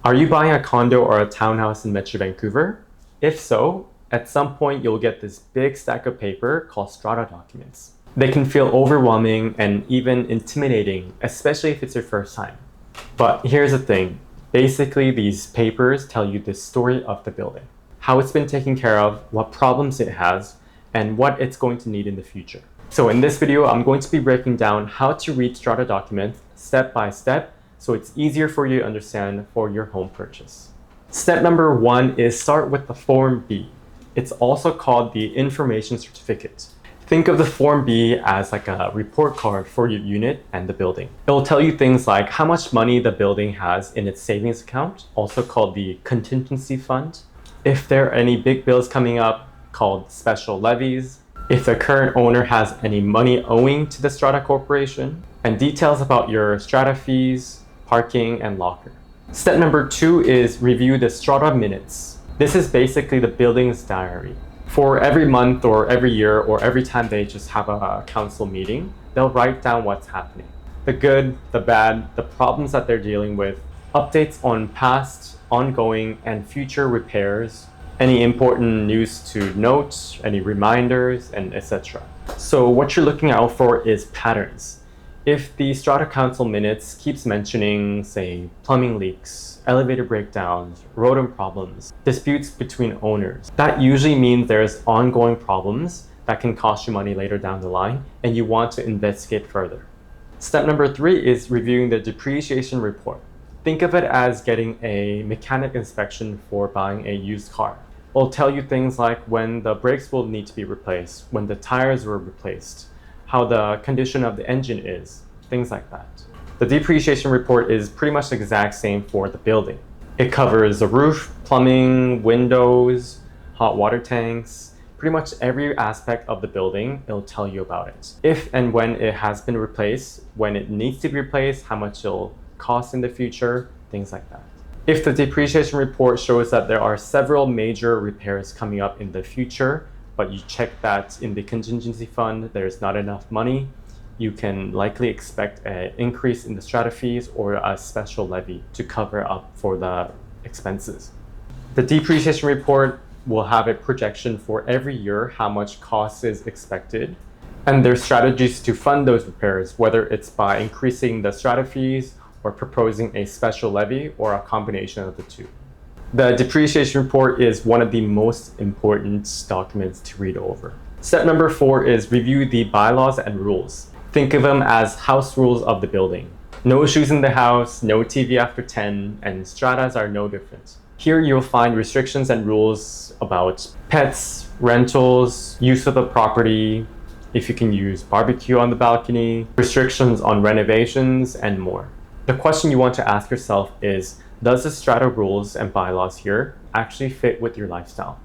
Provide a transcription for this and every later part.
Are you buying a condo or a townhouse in Metro Vancouver? If so, at some point you'll get this big stack of paper called Strata documents. They can feel overwhelming and even intimidating, especially if it's your first time. But here's the thing. Basically, these papers tell you the story of the building, how it's been taken care of, what problems it has, and what it's going to need in the future. So in this video, I'm going to be breaking down how to read Strata documents step by step so it's easier for you to understand for your home purchase. Step number 1 is start with the Form B. It's also called the Information Certificate. Think of the Form B as like a report card for your unit and the building. It will tell you things like how much money the building has in its savings account, also called the contingency fund, if there are any big bills coming up, called special levies, if the current owner has any money owing to the Strata Corporation, and details about your Strata fees, parking, and locker. Step number 2 is review the Strata minutes. This is basically the building's diary. For every month or every year or every time they just have a council meeting, they'll write down what's happening. The good, the bad, the problems that they're dealing with, updates on past, ongoing, and future repairs, any important news to note, any reminders, and etc. So what you're looking out for is patterns. If the Strata Council minutes keeps mentioning, say, plumbing leaks, elevator breakdowns, rodent problems, disputes between owners, that usually means there's ongoing problems that can cost you money later down the line and you want to investigate further. Step number 3 is reviewing the depreciation report. Think of it as getting a mechanic inspection for buying a used car. It'll tell you things like when the brakes will need to be replaced, when the tires were replaced, how the condition of the engine is, things like that. The depreciation report is pretty much the exact same for the building. It covers the roof, plumbing, windows, hot water tanks, pretty much every aspect of the building. It'll tell you about it. If and when it has been replaced, when it needs to be replaced, how much it'll cost in the future, things like that. If the depreciation report shows that there are several major repairs coming up in the future, but you check that in the contingency fund there's not enough money, you can likely expect an increase in the strata fees or a special levy to cover up for the expenses. The depreciation report will have a projection for every year how much cost is expected, and there's strategies to fund those repairs, whether it's by increasing the strata fees or proposing a special levy or a combination of the two. The depreciation report is one of the most important documents to read over. Step number 4 is review the bylaws and rules. Think of them as house rules of the building. No shoes in the house, no TV after 10, and stratas are no different. Here you'll find restrictions and rules about pets, rentals, use of the property, if you can use barbecue on the balcony, restrictions on renovations, and more. The question you want to ask yourself is, does the strata rules and bylaws here actually fit with your lifestyle?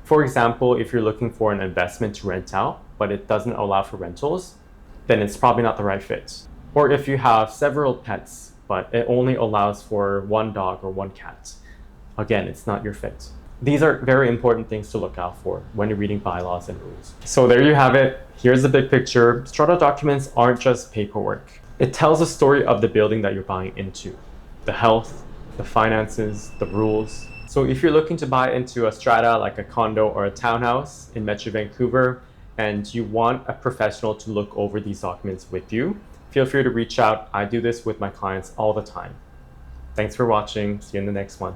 For example, if you're looking for an investment to rent out, but it doesn't allow for rentals, then it's probably not the right fit. Or if you have several pets, but it only allows for one dog or one cat, again, it's not your fit. These are very important things to look out for when you're reading bylaws and rules. So there you have it. Here's the big picture. Strata documents aren't just paperwork. It tells the story of the building that you're buying into, the health, the finances, the rules. So if you're looking to buy into a strata like a condo or a townhouse in Metro Vancouver and you want a professional to look over these documents with you, feel free to reach out. I do this with my clients all the time. Thanks for watching. See you in the next one.